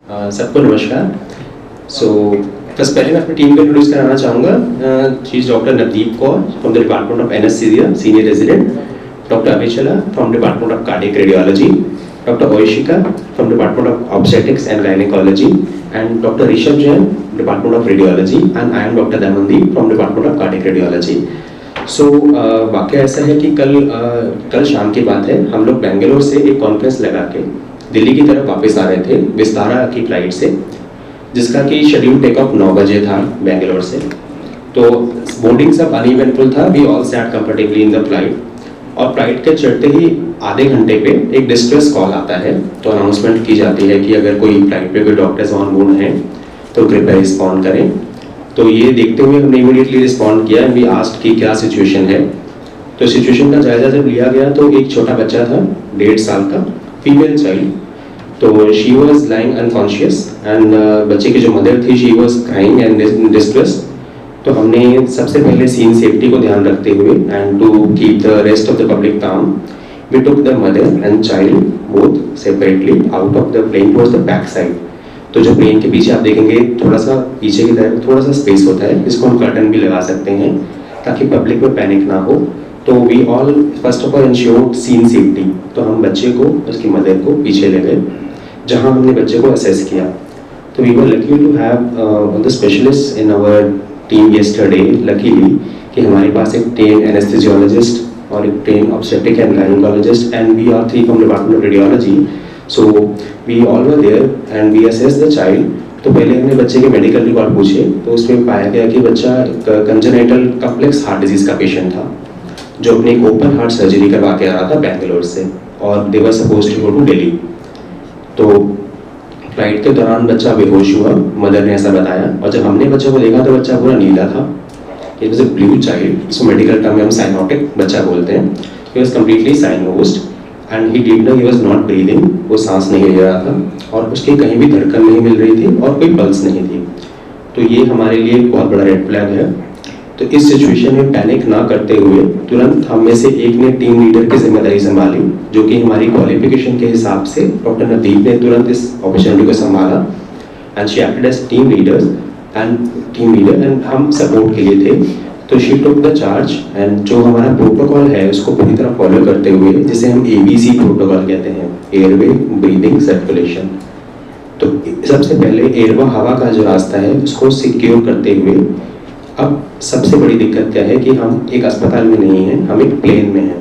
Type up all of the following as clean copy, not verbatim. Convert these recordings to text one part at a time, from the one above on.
सबको नमस्कार। बस पहले मैं अपनी टीम को इंट्रोड्यूस कराना चाहूँगा। She is doctor Navdeep Kaur from the department of anaesthesia senior resident, doctor Abhichala from department of cardiac radiology, doctor Oyshika from department of obstetrics and gynaecology, and doctor Rishabh Jain department of radiology, and I am doctor Damandeep from department of cardiac radiology. वाकया ऐसा है कि कल शाम की बात है, हम लोग बेंगलोर से एक कॉन्फ्रेंस लगा के दिल्ली की तरफ वापस आ रहे थे विस्तारा की फ्लाइट से, जिसका कि शेड्यूल टेक ऑफ 9 बजे था बेंगलोर से। तो बोर्डिंग सब अनइवेंटफुल था, we all sat comfortably in the flight, और फ्लाइट के चढ़ते ही आधे घंटे पे एक डिस्ट्रेस कॉल आता है। तो अनाउंसमेंट की जाती है कि अगर कोई फ्लाइट पे कोई डॉक्टर्स ऑन बोर्ड हैं तो कृपया रिस्पॉन्ड करें। तो ये देखते हुए हमने इमीडिएटली रिस्पॉन्ड किया एंड वी आस्क्ड कि क्या सिचुएशन है। तो सिचुएशन का जायजा जब लिया गया तो एक छोटा बच्चा था 1.5 साल का, फीमेल चाइल्ड। तो she was lying unconscious and बच्चे की जो मदर थी she was crying and distress. तो हमने सबसे पहले सीन सेफ्टी को ध्यान रखते हुए and to keep the rest of the public calm, we took the mother and child both separately out of the plane towards the back side. तो जो प्लेन के पीछे आप देखेंगे थोड़ा सा पीछे की तरफ थोड़ा सा स्पेस होता है, इसको हम कर्टन भी लगा सकते हैं ताकि पब्लिक में पैनिक ना हो। तो we all first of all ensured scene safety. तो हम बच्चे को उसकी मदर को पीछे ले गए जहां हमने बच्चे को असेस किया। तो we were lucky to have the specialist in our team yesterday, luckily कि हमारे पास एक ट्रेन एनेस्थेसियोलॉजिस्ट और एक trained obstetric and gynaecologist and we are 3 from department of radiology. So we all were there and we assess the child. तो पहले हमने बच्चे के मेडिकल रिकॉर्ड पूछे, तो उसमें पाया गया कि बच्चा कंजेनिटल कॉम्प्लेक्स हार्ट डिजीज का पेशेंट था, जो अपने एक ओपन हार्ट सर्जरी करवा के आ रहा था बेंगलोर से, और they were supposed to go to Delhi. तो फ्लाइट के दौरान बच्चा बेहोश हुआ, मदर ने ऐसा बताया, और जब हमने बच्चे को देखा तो बच्चा पूरा नीला था। It was a blue child, इसको मेडिकल टर्म में हम साइनोटिक बच्चा बोलते हैं। He was completely cyanosed and he did not, he was not breathing, वो सांस नहीं ले रहा था, और उसकी कहीं भी धड़कन नहीं मिल रही थी और कोई पल्स नहीं थी। तो ये हमारे लिए एक बहुत बड़ा रेड फ्लैग है। तो इस सिचुएशन में पैनिक ना करते हुए तुरंत हम में से एक ने टीम लीडर की जिम्मेदारी संभाली, जो कि हमारी क्वालिफिकेशन के हिसाब से डॉक्टर नवदीप ने तुरंत इस अपॉर्चुनिटी को संभाला and she acted as team leader and हम सपोर्ट के लिए थे। तो she took the charge and जो हमारा प्रोटोकॉल है उसको पूरी तरह फॉलो करते हुए, जिसे हम ABC प्रोटोकॉल कहते हैं, एयरवे, ब्रीदिंग, सर्कुलेशन। तो सबसे पहले एयरवा, हवा का जो रास्ता है उसको सिक्योर करते हुए, अब सबसे बड़ी दिक्कत क्या है कि हम एक अस्पताल में नहीं हैं, हम एक प्लेन में हैं।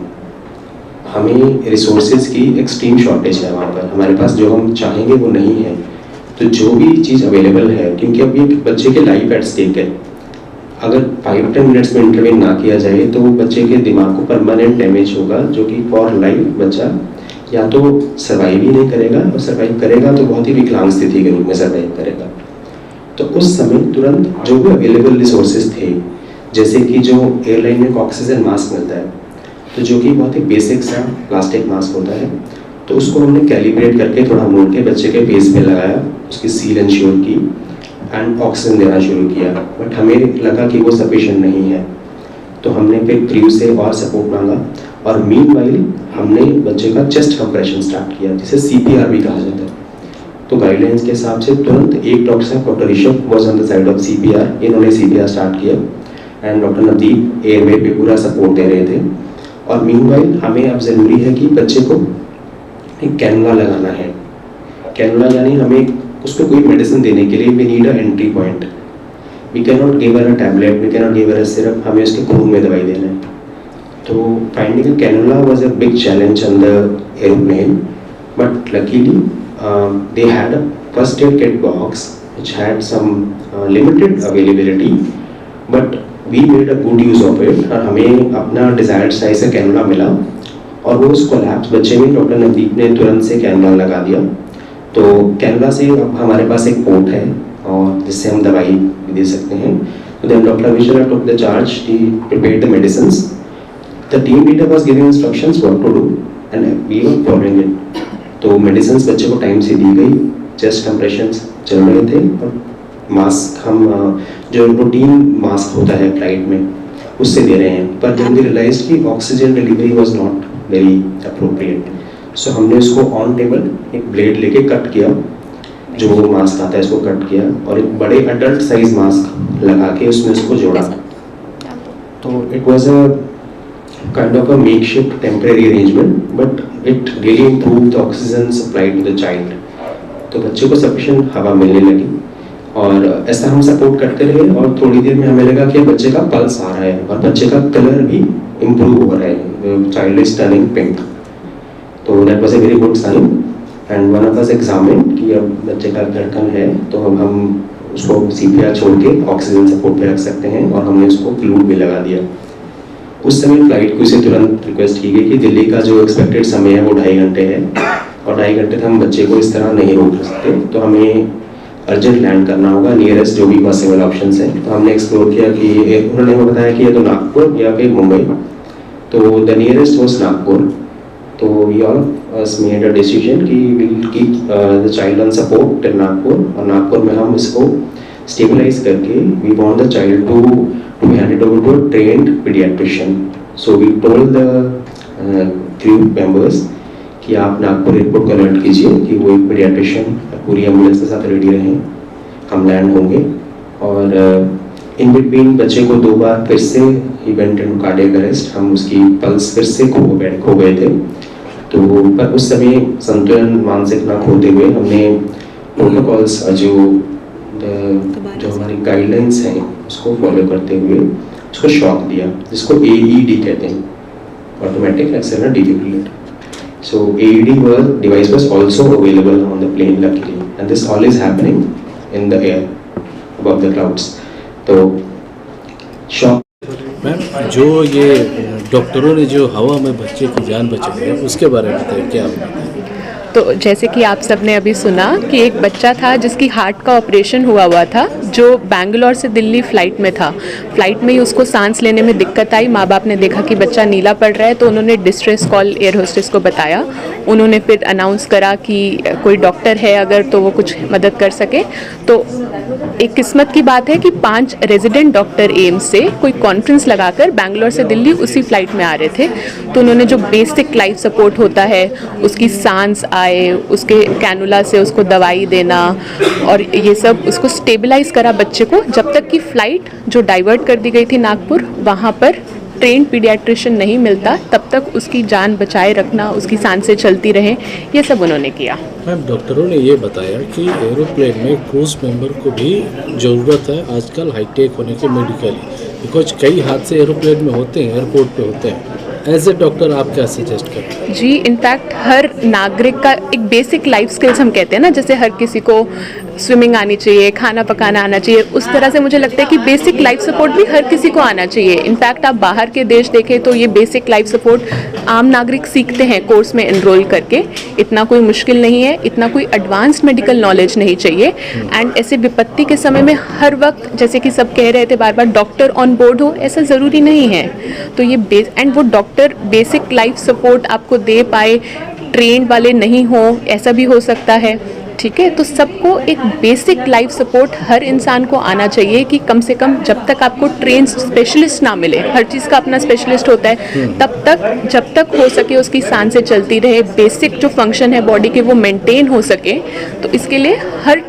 हमें रिसोर्सेज की एक्सट्रीम शॉर्टेज है वहाँ पर, हमारे पास जो हम चाहेंगे वो नहीं है। तो जो भी चीज़ अवेलेबल है, क्योंकि अब ये बच्चे के लाइफ एट स्टेक है, अगर 5-10 मिनट्स में इंटरवेन ना किया जाए तो बच्चे के दिमाग को परमानेंट डैमेज होगा, जो कि फॉर लाइफ बच्चा या तो सर्वाइव ही नहीं करेगा, और सर्वाइव करेगा तो बहुत ही विकलांग स्थिति के रूप में सर्वाइव करेगा। तो उस समय तुरंत जो भी अवेलेबल रिसोर्सेज थे, जैसे कि जो एयरलाइन में ऑक्सीजन मास्क मिलता है, तो जो कि बहुत ही बेसिक सा प्लास्टिक मास्क होता है, तो उसको हमने कैलिब्रेट करके थोड़ा मोड़ के बच्चे के फेस पे लगाया, उसकी सील इंश्योर की एंड ऑक्सीजन देना शुरू किया। बट हमें लगा कि वो सफिशिएंट नहीं है, तो हमने फिर क्रू से और सपोर्ट मांगा, और मीनवाइल हमने बच्चे का चेस्ट कंप्रेशन स्टार्ट किया, जिसे CPR भी कहा जाता है। तो गाइडलाइंस के हिसाब से तुरंत एक डॉक्टर साहब, doctor Rishabh was on the side of CPR, इन्होंने CPR स्टार्ट किया एंड डॉक्टर नवदीप एयरवे पे पूरा सपोर्ट दे रहे थे। और मीनवाइल हमें अब ज़रूरी है कि बच्चे को एक कैनुला लगाना है। कैनुला यानी हमें उसको कोई मेडिसिन देने के लिए we need a entry point. We can not give her a tablet, we can not give her a syrup, हमें उसके खून में दवाई देना है। तो finding a cannula was a big challenge on the airplane, but luckily they had a first aid kit box which had some limited availability, but we made a good use of it, और हमें अपना desired size से cannula मिला, और वो उस collapse बच्चे में डॉक्टर नवदीप ने तुरंत से कैनुला लगा दिया। तो कैनुला से अब हमारे पास एक पोर्ट है और जिससे हम दवाई भी दे सकते हैं। तो then Dr. Vishal took the charge, he prepared the medicines, the team leader was giving instructions what to do and we were following it। तो मेडिसिन बच्चे को टाइम से दी गई, चेस्ट कंप्रेशंस चल रहे थे, और मास्क हम जो रूटीन मास्क होता है फ्लाइट में उससे दे रहे हैं। पर जब वी रियलाइज कि oxygen delivery was not very appropriate, so हमने उसको ऑन टेबल एक ब्लेड लेके कट किया जो मास्क आता है इसको कट किया और एक बड़े अडल्ट साइज मास्क लगा के उसमें उसको जोड़ा। तो it was a kind of a makeshift temporary arrangement, but it really improved the oxygen supply to the child. तो बच्चे को सफिशिएंट हवा मिलने लगी और ऐसा हम सपोर्ट करते रहे और थोड़ी देर में हमें लगा कि बच्चे का पल्स आ रहा है और बच्चे का कलर भी इम्प्रूव हो रहा है, चाइल्ड इज टर्निंग पिंक। तो that was a very good sign and one of us examined कि अब बच्चे का धड़कन है तो हम उसको सीपीआर छोड़ के ऑक्सीजन सपोर्ट पे रख सकते हैं और हमने उसको फ्लूइड भी लगा दिया। उस समय फ्लाइट को से तुरंत रिक्वेस्ट की गई कि दिल्ली का जो एक्सपेक्टेड समय है वो 2.5 घंटे है और 2.5 घंटे तक हम बच्चे को इस तरह नहीं रोक सकते, तो हमें अर्जेंट लैंड करना होगा नियरेस्ट जो भी पॉसिबल ऑप्शंस हैं। तो हमने एक्सप्लोर किया कि उन्होंने हमें बताया कि या तो नागपुर या फिर मुंबई, तो द नियरेस्ट वाज नागपुर। तो we all made a decision कि will keep the child on support till Nagpur और नागपुर में हम इसको स्टेबलाइज करके we want the child to be handed over to a trained pediatrician. So we told the crew members कि आप Nagpur airport को alert कीजिए कि वो एक पीडियाट्रिशियन पूरी एम्बुलेंस के साथ रेडी रहें, हम लैंड होंगे। और इन बिटवीन बच्चे को 2 बार फिर से इवेंट एंड कार्डियक अरेस्ट, हम उसकी पल्स फिर से खो गए थे। तो पर उस समय संतुलन मानसिक ना खोते हुए हमने प्रोटोकॉल्स जो हमारी गाइडलाइंस हैं उसको फॉलो करते हुए उसको शॉक दिया, जिसको AED कहते हैं, automatic accelerator defibrillator. So AED device was also available on the plane luckily, and this all is happening in the air above the clouds. तो शॉक। मैम जो ये डॉक्टरों ने जो हवा में बच्चे की जान बचाई है उसके बारे में बताइए, क्या बताएं? तो जैसे कि आप सब ने अभी सुना कि एक बच्चा था जिसकी हार्ट का ऑपरेशन हुआ था, जो बैंगलोर से दिल्ली फ़्लाइट में था। फ़्लाइट में ही उसको सांस लेने में दिक्कत आई। माँ बाप ने देखा कि बच्चा नीला पड़ रहा है तो उन्होंने डिस्ट्रेस कॉल एयर होस्टेस को बताया। उन्होंने फिर अनाउंस करा कि कोई डॉक्टर है अगर तो वो कुछ मदद कर सके। तो एक किस्मत की बात है कि 5 रेजिडेंट डॉक्टर एम्स से कोई कॉन्फ्रेंस लगाकर बैंगलोर से दिल्ली उसी फ़्लाइट में आ रहे थे। तो उन्होंने जो बेसिक लाइफ सपोर्ट होता है, उसकी सांस आए, उसके कैनुला से उसको दवाई देना और ये सब उसको स्टेबलाइज करा बच्चे को। जब तक कि फ़्लाइट जो डाइवर्ट कर दी गई थी नागपुर, वहाँ पर ट्रेंड पीडियाट्रिशियन नहीं मिलता, तब तक उसकी जान बचाए रखना, उसकी सांसें चलती रहें, ये सब उन्होंने किया। मैम डॉक्टरों ने ये बताया कि एरोप्लेन में क्रूज मेंबर को भी ज़रूरत है आजकल हाईटेक होने के मेडिकली, बिकॉज कई हादसे एरोप्लेन में होते हैं, एयरपोर्ट पे होते हैं। एज ए डॉक्टर आप क्या सजेस्ट करते हैं? जी, इनफैक्ट हर नागरिक का एक बेसिक लाइफ स्किल्स हम कहते हैं ना, जैसे हर किसी को स्विमिंग आनी चाहिए, खाना पकाना आना चाहिए, उस तरह से मुझे लगता है कि बेसिक लाइफ सपोर्ट भी हर किसी को आना चाहिए। इनफैक्ट आप बाहर के देश देखें तो ये बेसिक लाइफ सपोर्ट आम नागरिक सीखते हैं कोर्स में एनरोल करके। इतना कोई मुश्किल नहीं है, इतना कोई एडवांस्ड मेडिकल नॉलेज नहीं चाहिए। एंड ऐसे विपत्ति के समय में हर वक्त, जैसे कि सब कह रहे थे बार बार, डॉक्टर ऑन बोर्ड हो, ऐसा ज़रूरी नहीं है। तो ये एंड वो डॉक्टर बेसिक लाइफ सपोर्ट आपको दे पाए, ट्रेंड वाले नहीं हो, ऐसा भी हो सकता है। ठीक है, तो सबको एक बेसिक लाइफ सपोर्ट हर इंसान को आना चाहिए कि कम से कम जब तक आपको ट्रेन स्पेशलिस्ट ना मिले, हर चीज़ का अपना स्पेशलिस्ट होता है, तब तक जब तक हो सके उसकी सांसें चलती रहे, बेसिक जो फंक्शन है बॉडी के वो मेंटेन हो सके। तो इसके लिए हर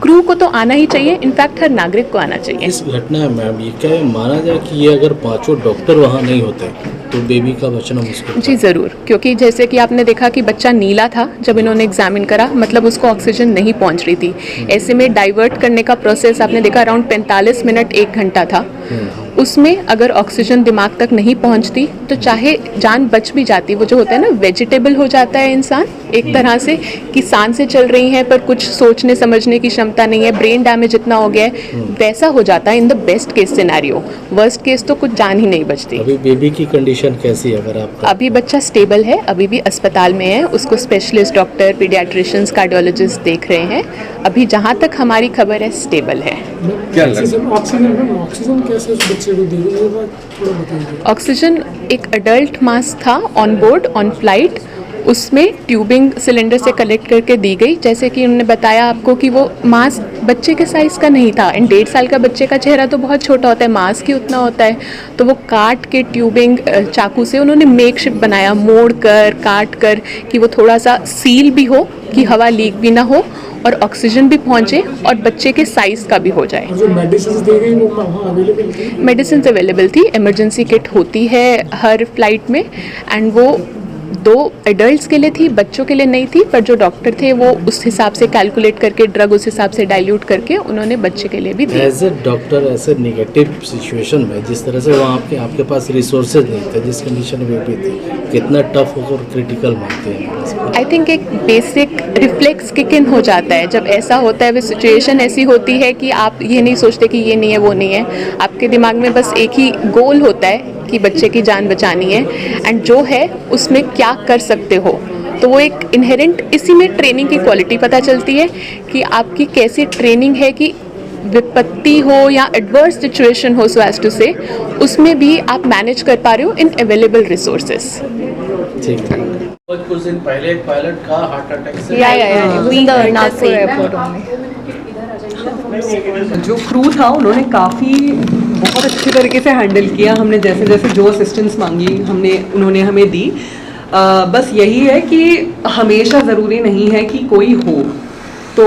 क्रू को तो आना ही चाहिए, इनफैक्ट हर नागरिक को आना चाहिए। इस घटना में ये क्या माना जाए कि ये अगर 5 डॉक्टर वहाँ नहीं होते तो बेबी का बचना मुश्किल? जी ज़रूर, क्योंकि जैसे कि आपने देखा कि बच्चा नीला था जब इन्होंने एग्जामिन करा, मतलब उसको ऑक्सीजन नहीं पहुंच रही थी। ऐसे में डाइवर्ट करने का प्रोसेस आपने देखा अराउंड 45 मिनट 1 घंटा था। उसमें अगर ऑक्सीजन दिमाग तक नहीं पहुंचती तो चाहे जान बच भी जाती, वो जो होता है ना वेजिटेबल हो जाता है इंसान एक तरह से, कि सांसें चल रही हैं पर कुछ सोचने समझने की क्षमता नहीं है, ब्रेन डैमेज इतना हो गया है, वैसा हो जाता है in the best case scenario. Worst case तो कुछ जान ही नहीं बचती। अभी बेबी की कंडीशन कैसी है? अगर आप अभी बच्चा स्टेबल है, अभी भी अस्पताल में है, उसको स्पेशलिस्ट डॉक्टर, पीडियाट्रिशियंस, कार्डियोलॉजिस्ट देख रहे हैं। अभी जहाँ तक हमारी खबर है स्टेबल है। क्या ऑक्सीजन कैसे बच्चे को दी गई, थोड़ा बताइए। ऑक्सीजन एक अडल्ट मास्क था ऑन बोर्ड ऑन फ्लाइट, उसमें ट्यूबिंग सिलेंडर से कलेक्ट करके दी गई। जैसे कि उन्होंने बताया आपको कि वो मास्क बच्चे के साइज़ का नहीं था, एंड 1.5 साल का बच्चे का चेहरा तो बहुत छोटा होता है, मास्क ही उतना होता है। तो वो काट के ट्यूबिंग चाकू से उन्होंने मेकशिफ्ट बनाया, मोड़ कर काट कर, कि वो थोड़ा सा सील भी हो कि हवा लीक भी ना हो, और ऑक्सीजन भी पहुँचे और बच्चे के साइज़ का भी हो जाए। और जो मेडिसिन दी गई वो वहाँ अवेलेबल थी? मेडिसिन अवेलेबल थी, इमरजेंसी किट होती है हर फ्लाइट में, एंड वो 2 एडल्ट्स के लिए थी, बच्चों के लिए नहीं थी, पर जो डॉक्टर थे वो उस हिसाब से कैलकुलेट करके ड्रग उस हिसाब से डाइल्यूट करके उन्होंने बच्चे के लिए भी दी। एज ए डॉक्टर ऐसे निगेटिव सिचुएशन में जिस तरह से वहाँ आपके पास रिसोर्सेज नहीं थे, जिस कंडीशन में भी थी, कितना टफ और क्रिटिकल मानते हैं? आई थिंक एक बेसिक रिफ्लेक्स किक इन हो जाता है जब ऐसा होता है। वो सिचुएशन ऐसी होती है कि आप ये नहीं सोचते कि ये नहीं है वो नहीं है, आपके दिमाग में बस एक ही गोल होता है कि बच्चे की जान बचानी है, एंड जो है उसमें क्या कर सकते हो। तो वो एक इनहेरेंट इसी में ट्रेनिंग की क्वालिटी पता चलती है कि आपकी कैसी ट्रेनिंग है कि विपत्ति हो या एडवर्स सिचुएशन हो, सो एज टू से, उसमें भी आप मैनेज कर पा रहे हो इन अवेलेबल रिसोर्सेज। ठीक है। कुछ दिन पहले एक पायलट का हार्ट अटैक से नागपुर एयरपोर्ट जो क्रू था उन्होंने काफ़ी बहुत अच्छे तरीके से हैंडल किया। हमने जैसे जैसे जो असिस्टेंस मांगी उन्होंने हमें दी। बस यही है कि हमेशा ज़रूरी नहीं है कि कोई हो, तो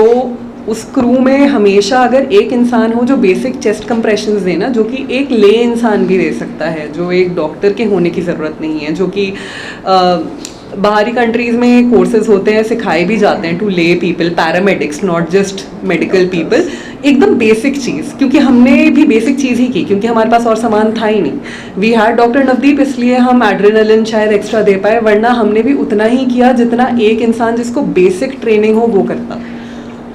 उस क्रू में हमेशा अगर एक इंसान हो जो बेसिक चेस्ट कंप्रेशंस देना, जो कि एक ले इंसान भी दे सकता है, जो एक डॉक्टर के होने की ज़रूरत नहीं है, जो कि बाहरी कंट्रीज़ में कोर्सेज होते हैं, सिखाए भी जाते हैं टू ले people, paramedics, not just medical people. एकदम बेसिक चीज़, क्योंकि हमने भी बेसिक चीज़ ही की, क्योंकि हमारे पास और सामान था ही नहीं। वी हैड डॉक्टर नवदीप, इसलिए हम एड्रेनलिन शायद एक्स्ट्रा दे पाए, वरना हमने भी उतना ही किया जितना एक इंसान जिसको बेसिक ट्रेनिंग हो वो करता।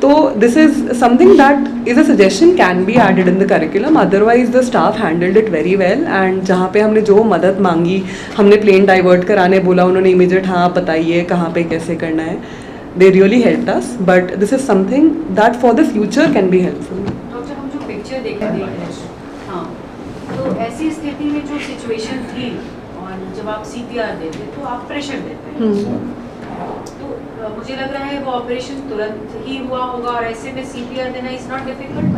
तो this is something that is a suggestion can be added in the curriculum, otherwise the staff handled it very well. And जहाँ पे हमने जो मदद मांगी, हमने प्लेन डाइवर्ट कराने बोला, उन्होंने इमीडिएट हाँ आप बताइए कहाँ पे कैसे करना है, they really helped us. But this is something that for the future can be helpful. Doctor, हम जो पिक्चर देख रहे हैं, हाँ, तो ऐसी स्थिति में जो सिचुएशन थी और जब आप CPR देते तो आप प्रेशर देते हैं, तो मुझे लग रहा है वो ऑपरेशन तुरंत ही हुआ होगा, और ऐसे में CPR देना is not difficult.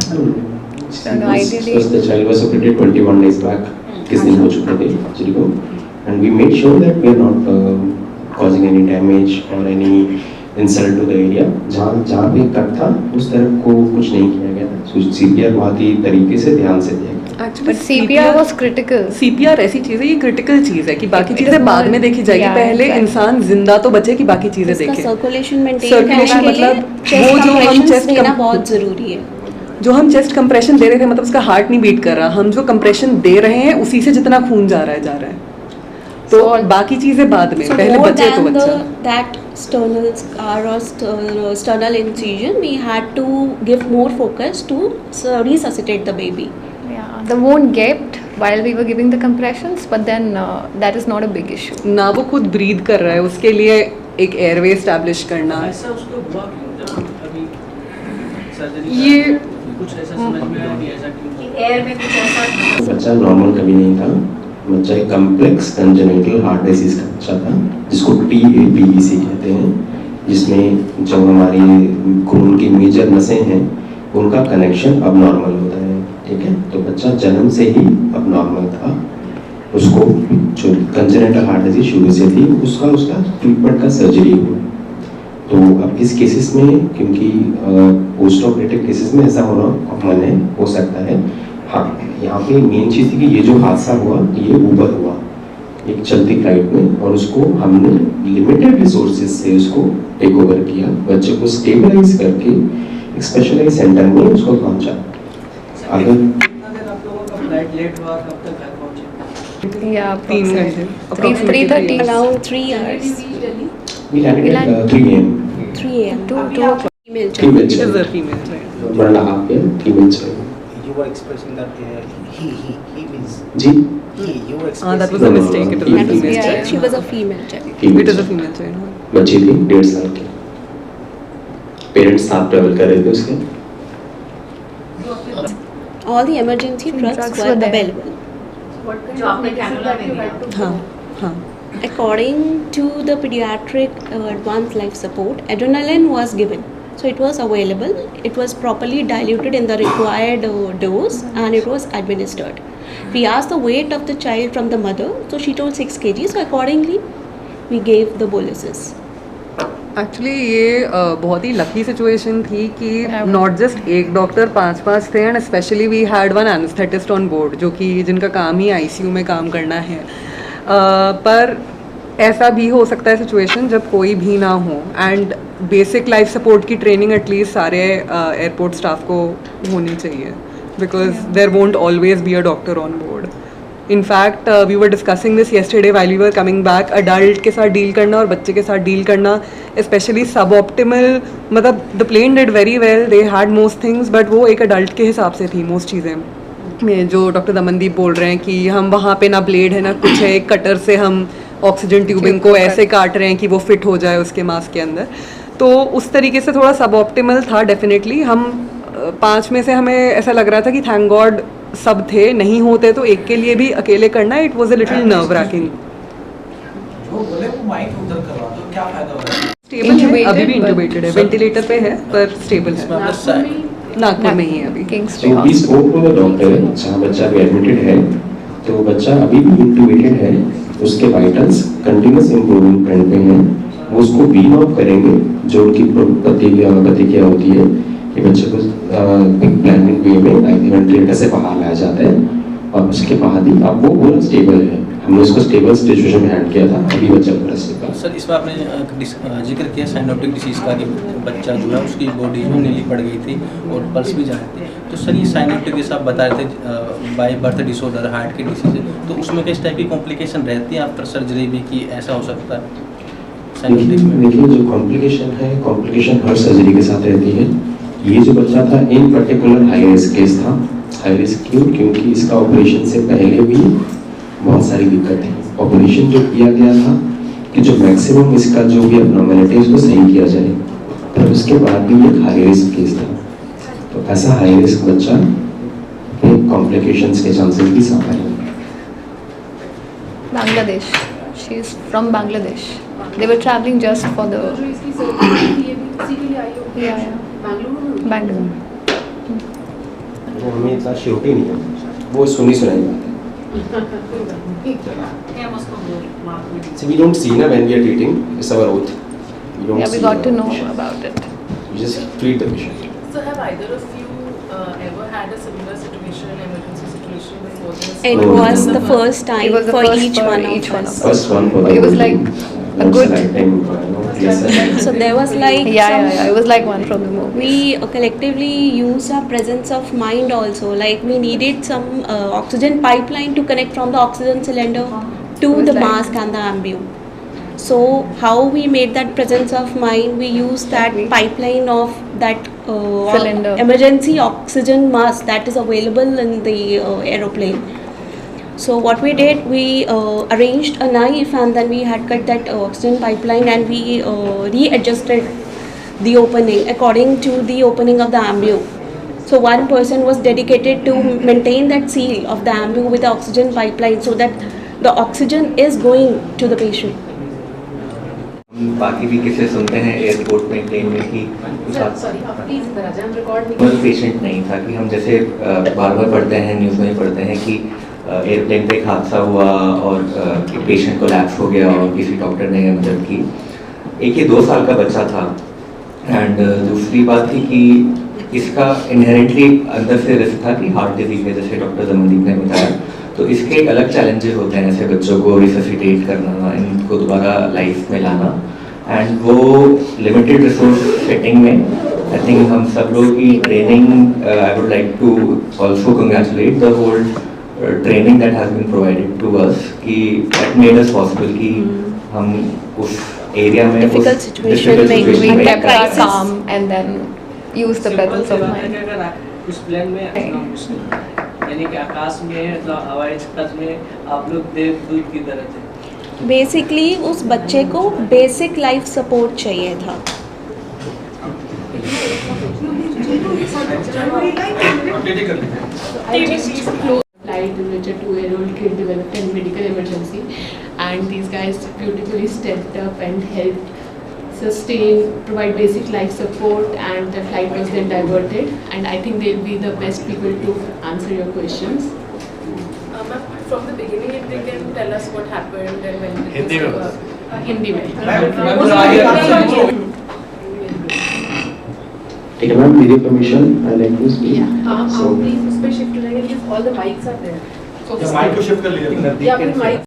The child was operated 21 days back. किस दिन हो चुके थे एक्चुअली को, and we made sure that we are not causing any damage or any insult to the area. जहाँ पे कट था उस तरफ को कुछ नहीं किया गया था। CPR बहुत ही तरीके से ध्यान से दिया गया। Actually, CPR was critical. CPR ऐसी चीज़ है, ये क्रिटिकल चीज़ है कि बाकी चीज़ें बाद में देखी जाएगी, पहले इंसान जिंदा तो बचे कि बाकी चीज़ें देखें। सर्कुलेशन मेंटेन सर्कुलेशन मतलब वो जो हम चेस्ट देना बहुत ज़रूरी है। जो हम चेस्ट कंप्रेशन दे रहे थे, मतलब उसका हार्ट नहीं बीट कर रहा, हम जो कंप्रेशन दे रहे हैं उसी से जितना खून जा रहा है, तो बाकी चीज़ें बाद में, पहले बचे तो बच्चा। That sternal scar or sternal incision, we had to give more focus to resuscitate the baby. Yeah, the wound gaped while we were giving the compressions, but then that is not a big issue. ना वो खुद breathe कर रहा है, उसके लिए एक airway establish करना। ऐसा उसको हुआ क्यों अभी सर्जरी ये कुछ ऐसा समझ में आया कि ऐसा क्यों? कि एयर में कुछ ऐसा बच्चा नॉर्मल कभी नहीं था, बच्चा एक कम्प्लेक्स कंजेनिटल हार्ट डिसीज का बच्चा था, जिसको TAPEC कहते हैं, जिसमें जो हमारी खून की मेजर नसें हैं उनका कनेक्शन अब नॉर्मल होता है। ठीक है, तो बच्चा जन्म से ही अब नॉर्मल था, उसको जो कंजेनिटल हार्ट डिजीज शुरू से थी, उसका ट्रीटमेंट का सर्जरी हुआ। तो अब इस केसेस में, क्योंकि पोस्ट ऑपरेटिव केसेस में ऐसा होना कॉमन है, हो सकता है। हाँ, यहाँ पे मेन चीज़ थी कि ये जो हादसा हुआ ये ऊबर हुआ एक चलती फ्लाइट में, और उसको हमने लिमिटेड रिसोर्सेज से उसको टेक ओवर किया, बच्चे को स्टेबलाइज करके एक स्पेशलाइज सेंटर में उसको पहुँचा। अगर आप लोगों का फ्लाइट लेट हुआ, कब तक घर पहुँचे? Yeah, 3 घंटे, 3:30. Around 3 hours. we landed at 3 AM. 3 a.m. 2 o'clock. Female Female child. It is child. a female child. 1.5 PM female child. You were expressing that he means ji you were expressing that was a mistake. It was a That was- female Yeah, child. she was a female child. female It is a child. female child. हाँ। बच्ची थी 1.5 साल की, parents साथ travel कर रहे थे उसके। All the emergency drugs drugs were were there. available. जो आपने कैनुला में दिया, हाँ हाँ। According to the pediatric advanced life support, adrenaline was given. So it was available, it was properly diluted in the required dose, and it was administered. We asked the weight of the child from the mother, so she told 6 kg, so accordingly we gave the boluses. Actually ये बहुत ही lucky situation थी कि not just एक doctor 5 थे and specially we had one anaesthetist on board जो कि जिनका काम ही आईसीयू में काम करना है। पर ऐसा भी हो सकता है सिचुएशन जब कोई भी ना हो एंड बेसिक लाइफ सपोर्ट की ट्रेनिंग एटलीस्ट सारे एयरपोर्ट स्टाफ को होनी चाहिए because there won't always be a doctor on board. In fact, we were discussing this yesterday while we were coming back. Adult के साथ डील करना और बच्चे के साथ डील करना, especially suboptimal, मतलब the plane did very well, they had most things, but वो एक adult के हिसाब से थी most चीज़ें। में जो डॉक्टर दमनदीप बोल रहे हैं कि हम वहाँ पे ना ब्लेड है ना कुछ है, एक कटर से हम ऑक्सीजन ट्यूबिंग को ऐसे काट रहे हैं कि वो फिट हो जाए उसके मास्क के अंदर। तो उस तरीके से थोड़ा suboptimal था डेफिनेटली। हम 5 में से हमें ऐसा लग रहा था कि थैंक गॉड सब थे, नहीं होते तो एक के लिए भी अकेले करना it was a little nerve ranking. जो बोले वो माइक उधर करवा दो, क्या फायदा होगा? स्टेबल है, अभी भी इंट्यूबेटेड है, वेंटिलेटर पे है पर स्टेबल है, नागपुर में ही है अभी। So we spoke to the doctor जहाँ बच्चा भी एडमिटेड है, तो बच्चा अभी भी इंट्यूबेटेड है, उसके वाइटल्स कंटिन्यूस इम्प्रूविंग ट्रेंड पे हैं। वो उसको वीन ऑफ करेंगे जो उनकी प्रतिक्रिया होती है कि बच्चे को एक प्लानिंग वे में वेंटिलेटर से बाहर लाया जाता है और उसके बाद ही अब वो पूरा स्टेबल है। हमने उसको स्टेबल सिचुएशन में हैंड किया था, अभी बच्चा पूरा स्टेबल। सर इसमें आपने जिक्र किया साइनोप्टिक डिसीज का कि बच्चा जो है उसकी बॉडी जो नीली पड़ गई थी और पल्स भी जा रही थी, तो सर ये साइनोप्टिक जैसे आप बता रहे थे बाय बर्थ डिसऑर्डर हार्ट की डिसीज है, तो उसमें किस टाइप की कॉम्प्लिकेशन रहती है आफ्टर सर्जरी भी कि ऐसा हो सकता है? देखिए जो कॉम्प्लिकेशन है, कॉम्प्लिकेशन हर सर्जरी के साथ रहती है। ये जो बच्चा था इन पर्टिकुलर हाई रिस्क केस था। हाई रिस्क क्यों? क्योंकि इसका ऑपरेशन से पहले भी बहुत सारी दिक्कत थी। ऑपरेशन जो किया गया था कि जो मैक्सिमम इसका जो भी अबनॉर्मलिटी है उसको सही किया जाए, पर उसके बाद भी एक हाई रिस्क केस था। तो ऐसा हाई रिस्क बच्चा के कॉम्प्लिकेशंस के चांसेस भी सामने हैं। Bangladesh. She is from Bangladesh. They were traveling just for the Bangalore. वो हमें इतना श्योरिटी नहीं है, वो सुनी सुनाई बात है। So we don't see na when we are treating, it's our oath. Yeah, we got to know about it. We just treat the patient. So have either of you ever had a similar situation, an emergency situation before this? It was the first time It was the for first each for one each of one us. of us. First one for the It was like a good. So there was like Yeah. It was like one from the movie. we collectively used our presence of mind also. Like we needed some oxygen pipeline to connect from the oxygen cylinder to was the like- mask and the ambue. So how we made that presence of mind? We used that pipeline of that Cylinder. emergency oxygen mask that is available in the aeroplane. So what we did, we arranged a knife and then we had cut that oxygen pipeline and we readjusted the opening according to the opening of the ambue. So one person was dedicated to maintain that seal of the ambue with the oxygen pipeline so that the oxygen is going to the patient. बाकी भी किसे सुनते हैं airport में plane में कि patient नहीं था कि हम जैसे बार बार पढ़ते हैं न्यूज़ में पढ़ते हैं कि एयरप्लेन पे एक हादसा हुआ और पेशेंट को लैप्स हो गया और किसी डॉक्टर ने मदद की। एक ये 2 साल का बच्चा था एंड दूसरी बात थी कि इसका इनहेरेंटली अंदर से रिस्क था कि हार्ट डिजीज है, जैसे डॉक्टर दमनदीप ने बताया। तो इसके एक अलग चैलेंजेस होते हैं ऐसे बच्चों को रिससिटेट करना, इनको दोबारा लाइफ में लाना एंड वो लिमिटेड रिसोर्स सेटिंग में आई थिंक हम सब लोग की training I would like to also congratulate the whole training that has been provided to us कि दैट मेड अस पॉसिबल कि हम उस एरिया में Difficult situation में We Under kept our crisis. calm and then used the presence of mind. उस plane में यानी कि आकाश में तो हवाई जहाज में आप लोग देवदूत की तरह थे। बेसिकली उस बच्चे को बेसिक लाइफ सपोर्ट चाहिए था। Flight in which a 2-year-old kid developed a medical emergency, and these guys beautifully stepped up and helped provide basic life support, and the flight was then diverted. And I think they'll be the best people to answer your questions. From the beginning, if they can tell us what happened and when did this Hindi में ठीक है ma'am, मेरी permission I like to speak. आप please उस पे shift हो जाएंगे, all the mics are there. Mic को शिफ्ट कर लिया। या फिर माइक